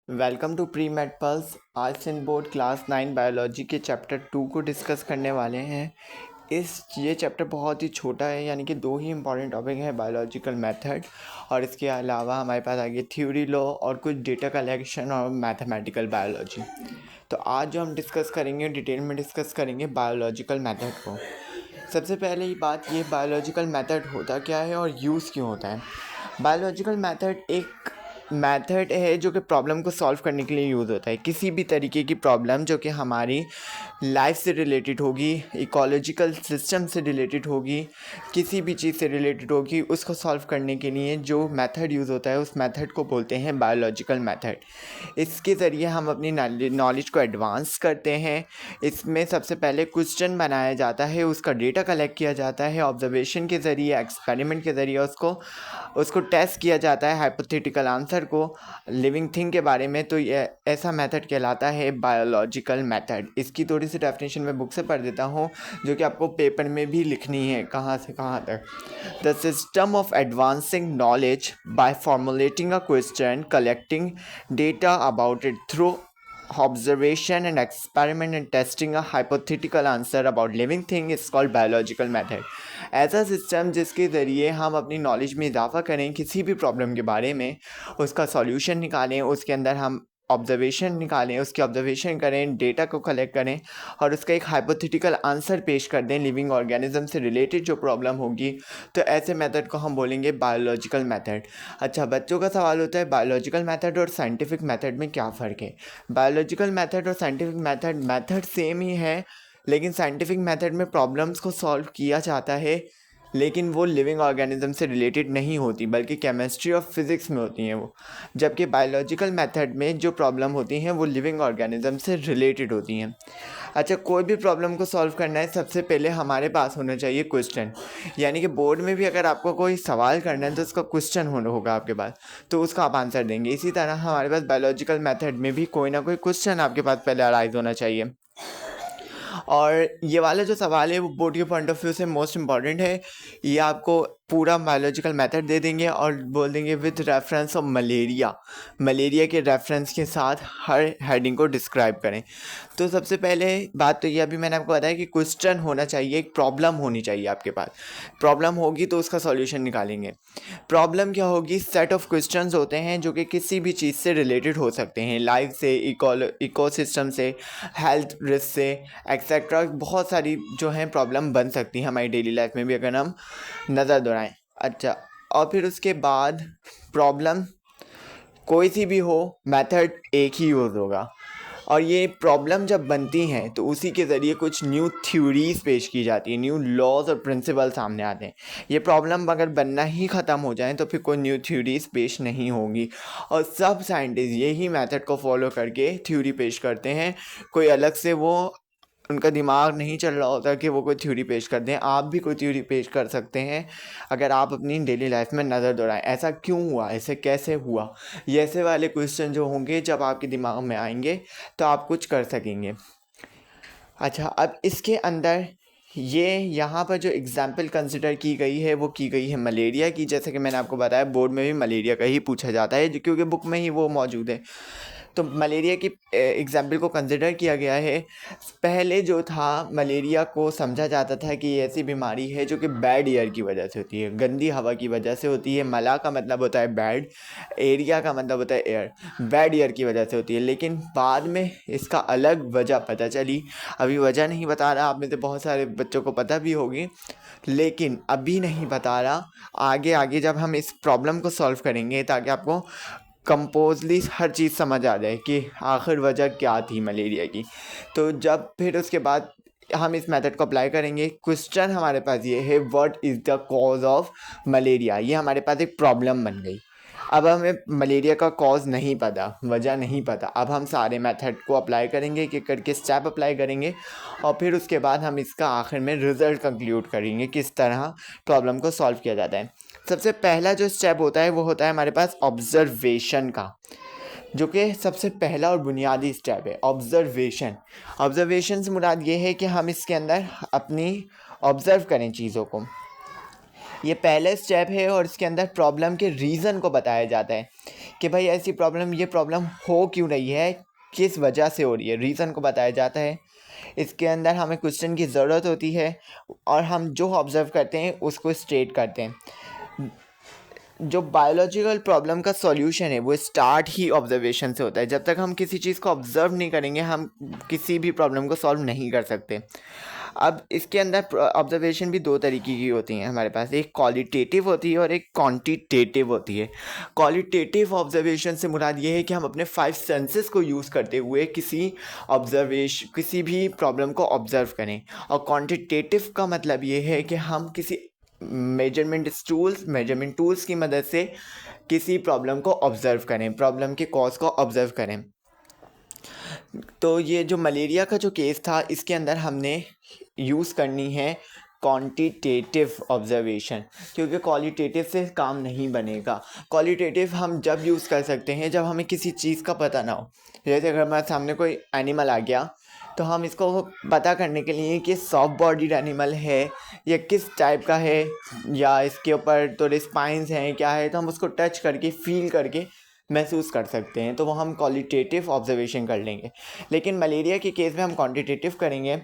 Welcome to premed pulse. आज Sindh board class 9 biology के chapter 2 को डिस्कस करने वाले हैं। ये चैप्टर बहुत ही छोटा है, यानी कि 2 ही इंपॉर्टेंट टॉपिक हैं, बायोलॉजिकल मेथड और इसके अलावा हमारे पास आगे थ्योरी लॉ और कुछ डेटा कलेक्शन और मैथमेटिकल बायोलॉजी। तो आज जो हम डिस्कस करेंगे, डिटेल में डिस्कस करेंगे बायोलॉजिकल मेथड को। सबसे पहले ही बात, ये बायोलॉजिकल मेथड होता क्या है और यूज़ क्यों होता है। बायोलॉजिकल मेथड एक मेथड है जो कि प्रॉब्लम को सॉल्व करने के लिए यूज़ होता है। किसी भी तरीके की प्रॉब्लम जो कि हमारी लाइफ से रिलेटेड होगी, इकोलॉजिकल सिस्टम से रिलेटेड होगी, किसी भी चीज़ से रिलेटेड होगी, उसको सॉल्व करने के लिए जो मेथड यूज़ होता है उस मेथड को बोलते हैं बायोलॉजिकल मेथड। इसके ज़रिए हम अपनी नॉलेज को एडवांस करते हैं। इसमें सबसे पहले क्वेश्चन बनाया जाता है, उसका डेटा कलेक्ट किया जाता है, ऑब्जर्वेशन के ज़रिए, एक्सपेरिमेंट के ज़रिए उसको टेस्ट किया जाता है, हाइपोथेटिकल आंसर को, लिविंग थिंग के बारे में। तो ये ऐसा मेथड कहलाता है बायोलॉजिकल मेथड। इसकी थोड़ी सी डेफिनेशन मैं बुक से पढ़ देता हूँ, जो कि आपको पेपर में भी लिखनी है, कहाँ से कहाँ तक। The system of advancing knowledge by formulating a question, collecting data about it through observation and experiment and testing a hypothetical answer about living thing is called biological method। ऐसा सिस्टम जिसके ज़रिए हम अपनी नॉलेज में इजाफा करें, किसी भी प्रॉब्लम के बारे में उसका सॉल्यूशन निकालें, उसके अंदर हम ऑब्जर्वेशन निकालें, उसकी ऑब्जर्वेशन करें, डेटा को कलेक्ट करें और उसका एक हाइपोथेटिकल आंसर पेश कर दें लिविंग ऑर्गेनिज्म से रिलेटेड जो प्रॉब्लम होगी। तो ऐसे मेथड को हम बोलेंगे बायोलॉजिकल मेथड। अच्छा, बच्चों का सवाल होता है बायोलॉजिकल मेथड और साइंटिफिक मेथड में क्या फ़र्क है। बायोलॉजिकल मेथड और साइंटिफिक मेथड सेम ही है, लेकिन साइंटिफिक मेथड में प्रॉब्लम्स को सॉल्व किया जाता है, लेकिन वो लिविंग ऑर्गेनिज्म से रिलेटेड नहीं होती, बल्कि केमिस्ट्री और फिज़िक्स में होती हैं वो। जबकि बायोलॉजिकल मेथड में जो प्रॉब्लम होती हैं वो लिविंग ऑर्गेनिज्म से रिलेटेड होती हैं। अच्छा, कोई भी प्रॉब्लम को सॉल्व करना है, सबसे पहले हमारे पास होना चाहिए क्वेश्चन। यानी कि बोर्ड में भी अगर आपको कोई सवाल करना है तो उसका क्वेश्चन होगा आपके पास, तो उसका आप आंसर देंगे। इसी तरह हमारे पास बायोलॉजिकल मेथड में भी कोई ना कोई क्वेश्चन आपके पास पहले अराइज होना चाहिए। और ये वाला जो सवाल है वो बोर्ड के पॉइंट ऑफ व्यू से मोस्ट इम्पॉर्टेंट है। ये आपको पूरा बायोलॉजिकल मेथड दे देंगे और बोल देंगे विद रेफरेंस ऑफ मलेरिया के रेफरेंस के साथ हर हेडिंग को डिस्क्राइब करें। तो सबसे पहले बात तो ये अभी मैंने आपको बताया कि क्वेश्चन होना चाहिए, एक प्रॉब्लम होनी चाहिए आपके पास। प्रॉब्लम होगी तो उसका सॉल्यूशन निकालेंगे। प्रॉब्लम क्या होगी, सेट ऑफ क्वेश्चंस होते हैं जो कि किसी भी चीज़ से रिलेटेड हो सकते हैं, लाइफ से, इकोसिस्टम से, हेल्थ रिस्क से, एक्सेट्रा। बहुत सारी जो हैं प्रॉब्लम बन सकती हैं हमारी डेली लाइफ में भी, अगर हम नज़र दौड़ाएं। अच्छा, और फिर उसके बाद प्रॉब्लम कोई सी भी हो, मेथड एक ही यूज़ होगा। और ये प्रॉब्लम जब बनती हैं तो उसी के ज़रिए कुछ न्यू थ्योरीज पेश की जाती है, न्यू लॉज और प्रिंसिपल सामने आते हैं। ये प्रॉब्लम अगर बनना ही ख़त्म हो जाए तो फिर कोई न्यू थ्योरीज पेश नहीं होगी। और सब साइंटिस्ट यही मेथड को फॉलो करके थ्योरी पेश करते हैं। कोई अलग से वो उनका दिमाग नहीं चल रहा होता कि वो कोई थ्योरी पेश कर दें। आप भी कोई थ्योरी पेश कर सकते हैं अगर आप अपनी डेली लाइफ में नज़र दौड़ाएं। ऐसा क्यों हुआ, ऐसे कैसे हुआ, ये ऐसे वाले क्वेश्चन जो होंगे जब आपके दिमाग में आएंगे तो आप कुछ कर सकेंगे। अच्छा, अब इसके अंदर ये यहाँ पर जो एग्जाम्पल कंसिडर की गई है वो की गई है मलेरिया की। जैसे कि मैंने आपको बताया, बोर्ड में भी मलेरिया का ही पूछा जाता है क्योंकि बुक में ही वो मौजूद है। तो मलेरिया की एग्जाम्पल को कंसिडर किया गया है। पहले जो था, मलेरिया को समझा जाता था कि ये ऐसी बीमारी है जो कि बैड एयर की वजह से होती है, गंदी हवा की वजह से होती है। मला का मतलब होता है बैड, एरिया का मतलब होता है एयर, बैड एयर की वजह से होती है। लेकिन बाद में इसका अलग वजह पता चली। अभी वजह नहीं बता रहा, आप में से बहुत सारे बच्चों को पता भी होगी, लेकिन अभी नहीं बता रहा। आगे आगे जब हम इस प्रॉब्लम को सॉल्व करेंगे ताकि आपको कंपोजली हर चीज़ समझ आ जाए कि आखिर वजह क्या थी मलेरिया की। तो जब फिर उसके बाद हम इस मेथड को अप्लाई करेंगे। क्वेश्चन हमारे पास ये है, what is the cause of malaria. ये हमारे पास एक प्रॉब्लम बन गई। अब हमें मलेरिया का कॉज नहीं पता, वजह नहीं पता। अब हम सारे मेथड को अप्लाई करेंगे, एक एक करके स्टेप अप्लाई करेंगे और फिर उसके बाद हम इसका आखिर में रिज़ल्ट कंक्लूड करेंगे किस तरह प्रॉब्लम को सॉल्व किया जाता है। सबसे पहला जो स्टेप होता है वो होता है हमारे पास ऑब्जर्वेशन का, जो कि सबसे पहला और बुनियादी स्टेप है। ऑब्जर्वेशन से मुराद ये है कि हम इसके अंदर अपनी ऑब्ज़र्व करें चीज़ों को। ये पहला स्टेप है और इसके अंदर प्रॉब्लम के रीज़न को बताया जाता है कि भाई ऐसी प्रॉब्लम, ये प्रॉब्लम हो क्यों रही है, किस वजह से हो रही है, रीज़न को बताया जाता है। इसके अंदर हमें क्वेश्चन की ज़रूरत होती है और हम जो ऑब्ज़र्व करते हैं उसको स्टेट करते हैं। जो बायोलॉजिकल प्रॉब्लम का सॉल्यूशन है वो स्टार्ट ही ऑब्जर्वेशन से होता है। जब तक हम किसी चीज़ को ऑब्ज़र्व नहीं करेंगे हम किसी भी प्रॉब्लम को सॉल्व नहीं कर सकते। अब इसके अंदर ऑब्जर्वेशन भी दो तरीके की होती हैं हमारे पास, एक क्वालिटेटिव होती है और एक क्वांटिटेटिव होती है। क्वालिटेटिव ऑब्जर्वेशन से मुराद ये है कि हम अपने 5 सेंसेस को यूज़ करते हुए किसी भी प्रॉब्लम को ऑब्ज़र्व करें, और क्वांटिटेटिव का मतलब ये है कि हम किसी मेजरमेंट टूल्स की मदद से किसी प्रॉब्लम को ऑब्ज़र्व करें, प्रॉब्लम के कॉज को ऑब्ज़र्व करें। तो ये जो मलेरिया का जो केस था इसके अंदर हमने यूज़ करनी है क्वांटिटेटिव ऑब्जर्वेशन, क्योंकि क्वालिटेटिव से काम नहीं बनेगा। क्वालिटेटिव हम जब यूज़ कर सकते हैं जब हमें किसी चीज़ का पता ना हो। जैसे अगर हमारे सामने कोई एनिमल आ गया तो हम इसको पता करने के लिए कि सॉफ्ट बॉडीड एनिमल है या किस टाइप का है, या इसके ऊपर थोड़े स्पाइंस हैं क्या है, तो हम उसको टच करके फील करके महसूस कर सकते हैं, तो वो हम क्वालिटेटिव ऑब्जर्वेशन कर लेंगे। लेकिन मलेरिया के केस में हम क्वांटिटेटिव करेंगे।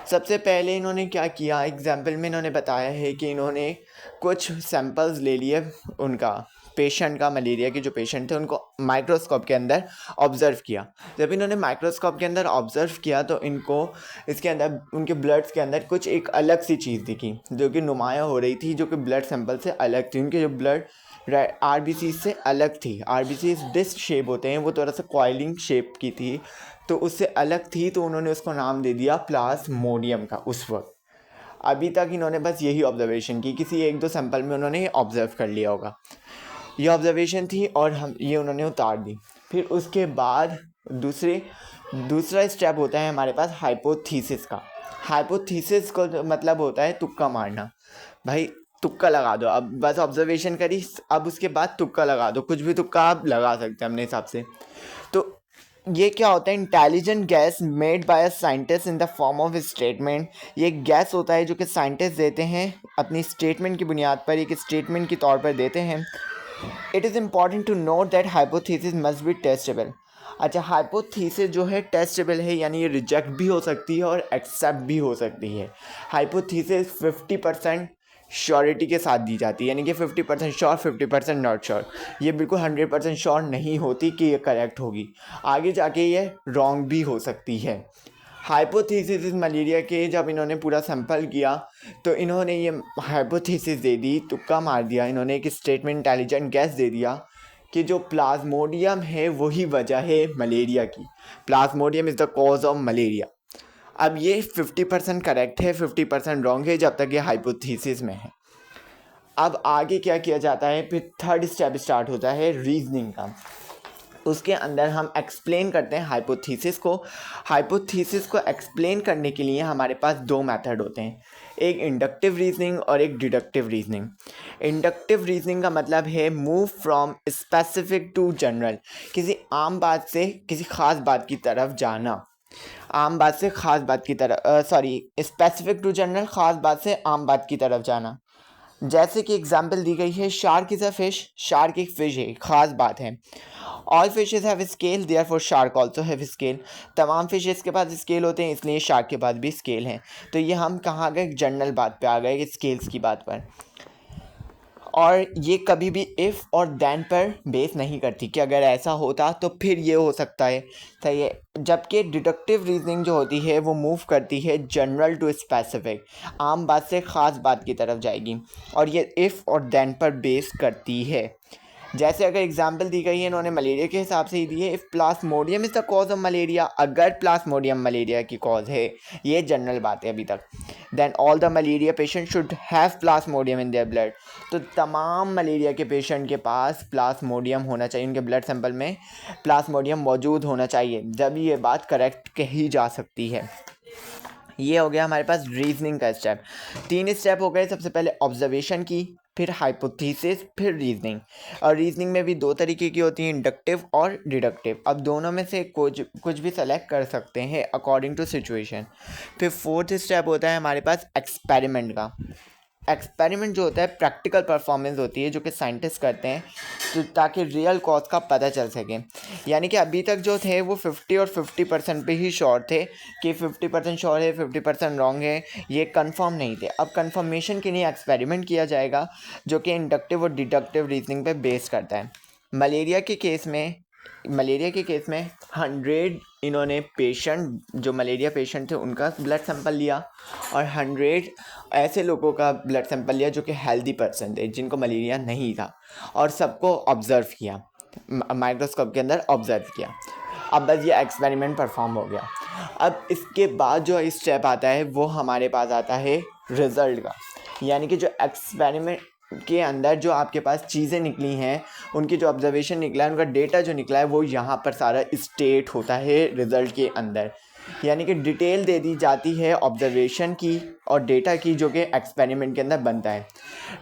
सबसे पहले इन्होंने क्या किया, एग्जाम्पल में इन्होंने बताया है कि इन्होंने कुछ सैंपल्स ले लिए उनका पेशेंट का, मलेरिया के जो पेशेंट थे उनको माइक्रोस्कोप के अंदर ऑब्ज़र्व किया। जब इन्होंने माइक्रोस्कोप के अंदर ऑब्ज़र्व किया तो इनको इसके अंदर उनके ब्लड्स के अंदर कुछ एक अलग सी चीज़ दिखी जो कि नुमाया हो रही थी, जो कि ब्लड सैंपल से अलग थी। उनके जो ब्लड आरबीसी से अलग थी। आरबीसी डिस्क शेप होते हैं, वो थोड़ा सा कॉइलिंग शेप की थी, तो उससे अलग थी, तो उन्होंने उसको नाम दे दिया प्लाज्मोडियम का उस वक्त। अभी तक इन्होंने बस यही ऑब्जर्वेशन की, किसी एक दो सैंपल में उन्होंने ऑब्ज़र्व कर लिया होगा। ये ऑब्जर्वेशन थी और हम ये उन्होंने उतार दी। फिर उसके बाद दूसरा स्टेप होता है हमारे पास हाइपोथीसिस का। हाइपोथीसिस को मतलब होता है तुक्का मारना। भाई तुक्का लगा दो, अब बस ऑब्जर्वेशन करी, अब उसके बाद तुक्का लगा दो, कुछ भी तुक्का आप लगा सकते हैं अपने हिसाब से। तो ये क्या होता है, intelligent gas made by a scientist in the form of statement. ये एक गैस होता है जो कि साइंटिस्ट देते हैं अपनी स्टेटमेंट की बुनियाद पर, एक स्टेटमेंट के तौर पर देते हैं। It is important to note that hypothesis must be testable. अच्छा, हाइपोथेसिस जो है टेस्टेबल है, यानी ये रिजेक्ट भी हो सकती है और एक्सेप्ट भी हो सकती है। हाइपोथेसिस 50% श्योरिटी के साथ दी जाती है, यानी कि 50% श्योर 50% नॉट श्योर। ये बिल्कुल 100% श्योर नहीं होती कि ये करेक्ट होगी, आगे जाके ये रॉन्ग भी हो सकती है। हाइपोथेसिस इस मलेरिया के जब इन्होंने पूरा सैंपल किया तो इन्होंने ये हाइपोथेसिस दे दी, तुक्का मार दिया, इन्होंने एक स्टेटमेंट इंटेलिजेंट गैस दे दिया कि जो प्लाज्मोडियम है वही वजह है मलेरिया की। Plasmodium is the cause of malaria. अब ये 50% करेक्ट है, 50% रॉन्ग है जब तक ये हाइपोथेसिस में है। अब आगे क्या किया जाता है, फिर थर्ड स्टेप स्टार्ट होता है रीजनिंग का। उसके अंदर हम एक्सप्लेन करते हैं हाइपोथेसिस को। हाइपोथेसिस को एक्सप्लेन करने के लिए हमारे पास दो मेथड होते हैं, एक इंडक्टिव रीजनिंग और एक डिडक्टिव रीजनिंग। इंडक्टिव रीजनिंग का मतलब है move from specific to general, किसी आम बात से किसी ख़ास बात की तरफ जाना। आम बात से ख़ास बात की तरफ स्पेसिफिक टू जनरल, ख़ास बात से आम बात की तरफ जाना। जैसे कि एग्जाम्पल दी गई है, shark is a fish. Shark एक फिश है, ख़ास बात है। All fishes have scale, therefore shark also have scale. तमाम फिशेज के पास स्केल होते हैं, इसलिए शार्क के पास भी स्केल हैं। तो ये हम कहाँ गए, जनरल बात पे आ गए, स्केल्स की बात पर। और ये कभी भी इफ़ और देन पर बेस नहीं करती कि अगर ऐसा होता तो फिर ये हो सकता है, सही है। जबकि डिडक्टिव रीजनिंग जो होती है वो मूव करती है जनरल टू स्पेसिफिक, आम बात से ख़ास बात की तरफ जाएगी, और ये इफ़ और देन पर बेस करती है। जैसे अगर एग्जाम्पल दी गई है, इन्होंने मलेरिया के हिसाब से ही दी है, if plasmodium is the cause of malaria, अगर प्लाज्मोडियम मलेरिया की कॉज है, ये जनरल बात है अभी तक, then all the malaria patient should have plasmodium in their blood. तो तमाम मलेरिया के पेशेंट के पास प्लाज्मोडियम होना चाहिए, उनके ब्लड सैंपल में प्लाज्मोडियम मौजूद होना चाहिए, जब ये बात करेक्ट कही जा सकती है। ये हो गया हमारे पास रीजनिंग का स्टेप। 3 स्टेप हो गए, सबसे पहले ऑब्जर्वेशन की, फिर हाइपोथेसिस, फिर रीजनिंग। और रीजनिंग में भी दो तरीके की होती हैं, इंडक्टिव और डिडक्टिव। अब दोनों में से कुछ भी सेलेक्ट कर सकते हैं अकॉर्डिंग टू सिचुएशन। फिर फोर्थ स्टेप होता है हमारे पास एक्सपेरिमेंट का। एक्सपेरिमेंट जो होता है प्रैक्टिकल परफॉर्मेंस होती है जो कि साइंटिस्ट करते हैं, तो ताकि रियल कॉज का पता चल सके। यानी कि अभी तक जो थे वो 50 और 50% पे ही श्योर थे कि 50% श्योर है, 50% रॉन्ग है, ये कंफर्म नहीं थे। अब कंफर्मेशन के लिए एक्सपेरिमेंट किया जाएगा जो कि इंडक्टिव और डिडक्टिव रीजनिंग पे बेस करता है। मलेरिया के केस में 100 इन्होंने पेशेंट, जो मलेरिया पेशेंट थे उनका ब्लड सैंपल लिया, और 100 ऐसे लोगों का ब्लड सैंपल लिया जो कि हेल्दी पर्सन थे, जिनको मलेरिया नहीं था, और सबको ऑब्ज़र्व किया, माइक्रोस्कोप के अंदर ऑब्ज़र्व किया। अब बस ये एक्सपेरिमेंट परफॉर्म हो गया। अब इसके बाद जो स्टेप आता है वो हमारे पास आता है रिज़ल्ट का। यानी कि जो एक्सपेरिमेंट के अंदर जो आपके पास चीज़ें निकली हैं, उनकी जो ऑब्जर्वेशन निकला है, उनका डेटा जो निकला है, वो यहाँ पर सारा स्टेट होता है रिज़ल्ट के अंदर। यानी कि डिटेल दे दी जाती है ऑब्जर्वेशन की और डेटा की, जो कि एक्सपेरिमेंट के अंदर बनता है।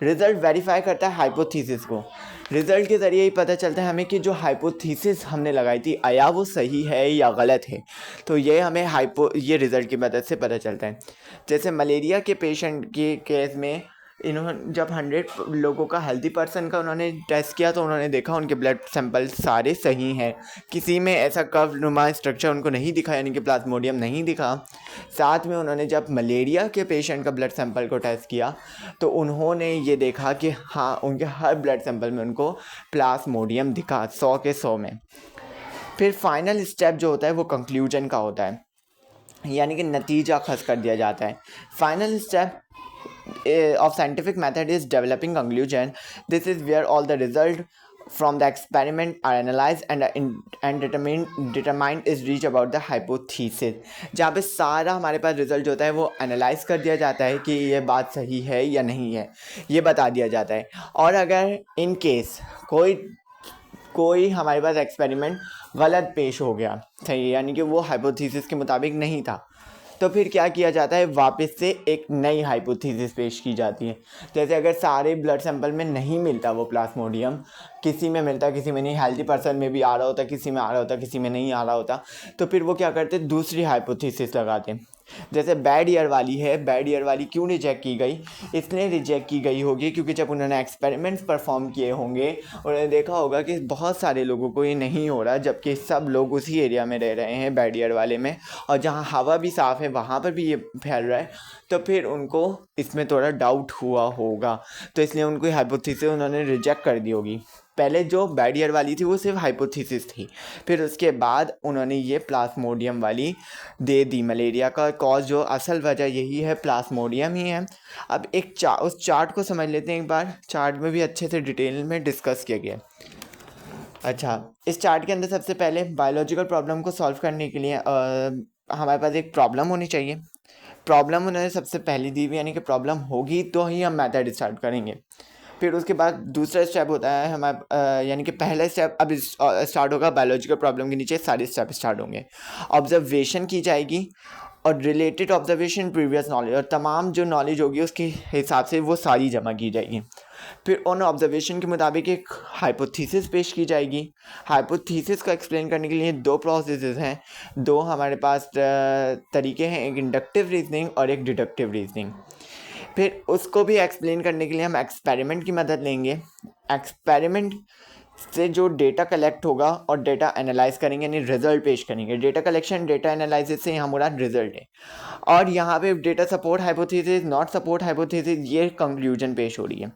रिज़ल्ट वेरीफाई करता है हाइपोथेसिस को। रिज़ल्ट के ज़रिए ही पता चलता है हमें कि जो हाइपोथेसिस हमने लगाई थी आया वो सही है या गलत है। तो ये हमें ये रिज़ल्ट की मदद से पता चलता है। जैसे मलेरिया के पेशेंट के केस में इन्होंने जब 100 लोगों का हेल्दी पर्सन का उन्होंने टेस्ट किया, तो उन्होंने देखा उनके ब्लड सैंपल सारे सही हैं, किसी में ऐसा कर्व नुमा स्ट्रक्चर उनको नहीं दिखा, यानी कि प्लाज्मोडियम नहीं दिखा। साथ में उन्होंने जब मलेरिया के पेशेंट का ब्लड सैंपल को टेस्ट किया, तो उन्होंने ये देखा कि हाँ, उनके हर ब्लड सैंपल में उनको प्लाज्मोडियम दिखा 100 के 100 में। फिर फाइनल स्टेप जो होता है वो कंक्लूजन का होता है, यानी कि नतीजा खस कर दिया जाता है। Final step of scientific method is developing conclusion. This is where all the result from the experiment are analyzed and determined is reach about the hypothesis. जहाँ पे सारा हमारे पास रिजल्ट होता है वो एनालाइज कर दिया जाता है कि ये बात सही है या नहीं है, ये बता दिया जाता है। और अगर इन केस कोई हमारे पास एक्सपेरिमेंट गलत पेश हो गया, सही, यानी कि वो हाइपोथेसिस के मुताबिक नहीं था, तो फिर क्या किया जाता है, वापस से एक नई हाइपोथेसिस पेश की जाती है। जैसे अगर सारे ब्लड सैंपल में नहीं मिलता वो प्लाज्मोडियम, किसी में मिलता किसी में नहीं, हेल्दी पर्सन में भी आ रहा होता, किसी में आ रहा होता, किसी में नहीं आ रहा होता, तो फिर वो क्या करते, दूसरी हाइपोथेसिस लगाते हैं। जैसे बैड ईयर वाली है, बैड ईयर वाली क्यों रिजेक्ट की गई, इसलिए रिजेक्ट की गई होगी क्योंकि जब उन्होंने एक्सपेरिमेंट्स परफॉर्म किए होंगे, उन्होंने देखा होगा कि बहुत सारे लोगों को ये नहीं हो रहा, जबकि सब लोग उसी एरिया में रह रहे हैं बैड ईयर वाले में, और जहाँ हवा भी साफ़ है वहाँ पर भी ये फैल रहा है, तो फिर उनको इसमें थोड़ा डाउट हुआ होगा, तो इसलिए उनको हाइपोथेसिस उन्होंने रिजेक्ट कर दी होगी। पहले जो बैड ईयर वाली थी वो सिर्फ हाइपोथेसिस थी, फिर उसके बाद उन्होंने ये प्लाज्मोडियम वाली दे दी। मलेरिया का कॉज जो असल वजह यही है, प्लाज्मोडियम ही है। अब उस चार्ट को समझ लेते हैं एक बार। चार्ट में भी अच्छे से डिटेल में डिस्कस किया गया। अच्छा, इस चार्ट के अंदर सबसे पहले बायोलॉजिकल प्रॉब्लम को सॉल्व करने के लिए हमारे पास एक प्रॉब्लम होनी चाहिए। प्रॉब्लम उन्होंने सबसे पहले दी हुई, यानी कि प्रॉब्लम होगी तो ही हम मेथड स्टार्ट करेंगे। फिर उसके बाद दूसरा स्टेप होता है हमारा, यानी कि पहला स्टेप अब स्टार्ट होगा, बायोलॉजिकल प्रॉब्लम के नीचे सारे स्टेप स्टार्ट होंगे। ऑब्जर्वेशन की जाएगी और रिलेटेड ऑब्जर्वेशन, प्रीवियस नॉलेज, और तमाम जो नॉलेज होगी उसके हिसाब से वो सारी जमा की जाएगी। फिर उन ऑब्जर्वेशन के मुताबिक एक हाइपोथेसिस पेश की जाएगी। हाइपोथेसिस को एक्सप्लेन करने के लिए दो प्रोसेसेस हैं, दो हमारे पास तरीके हैं, एक इंडक्टिव रीजनिंग और एक डिडक्टिव रीजनिंग। फिर उसको भी एक्सप्लेन करने के लिए हम एक्सपेरिमेंट की मदद लेंगे। एक्सपेरिमेंट से जो डेटा कलेक्ट होगा और डेटा एनालाइज करेंगे, यानी रिजल्ट पेश करेंगे। डेटा कलेक्शन, डेटा एनालिसिस से यहाँ मुराद रिजल्ट है, और यहाँ पे data support hypothesis, not support hypothesis, ये कंक्लूजन पेश हो रही है।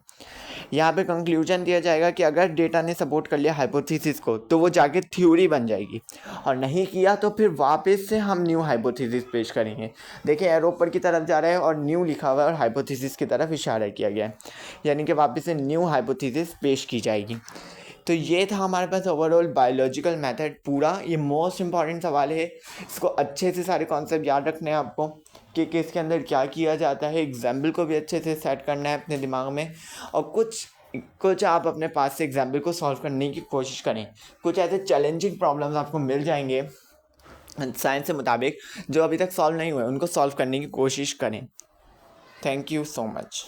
यहाँ पे कंक्लूजन दिया जाएगा कि अगर डेटा ने सपोर्ट कर लिया हाइपोथेसिस को तो वो जाके थ्योरी बन जाएगी, और नहीं किया तो फिर वापस से हम न्यू हाइपोथेसिस पेश करेंगे। देखिए एरो ऊपर की तरफ जा रहा है और न्यू लिखा हुआ है और हाइपोथेसिस की तरफ इशारा किया गया है, यानी कि वापस से न्यू हाइपोथेसिस पेश की जाएगी। तो ये था हमारे पास ओवरऑल बायोलॉजिकल मेथड पूरा। ये मोस्ट इंपॉर्टेंट सवाल है, इसको अच्छे से सारे कॉन्सेप्ट याद रखने हैं आपको कि किसके अंदर क्या किया जाता है। एग्जाम्पल को भी अच्छे से सेट करना है अपने दिमाग में, और कुछ आप अपने पास से एग्जाम्पल को सॉल्व करने की कोशिश करें। कुछ ऐसे चैलेंजिंग प्रॉब्लम्स आपको मिल जाएंगे साइंस के मुताबिक जो अभी तक सॉल्व नहीं हुए, उनको सॉल्व करने की कोशिश करें। Thank you so much.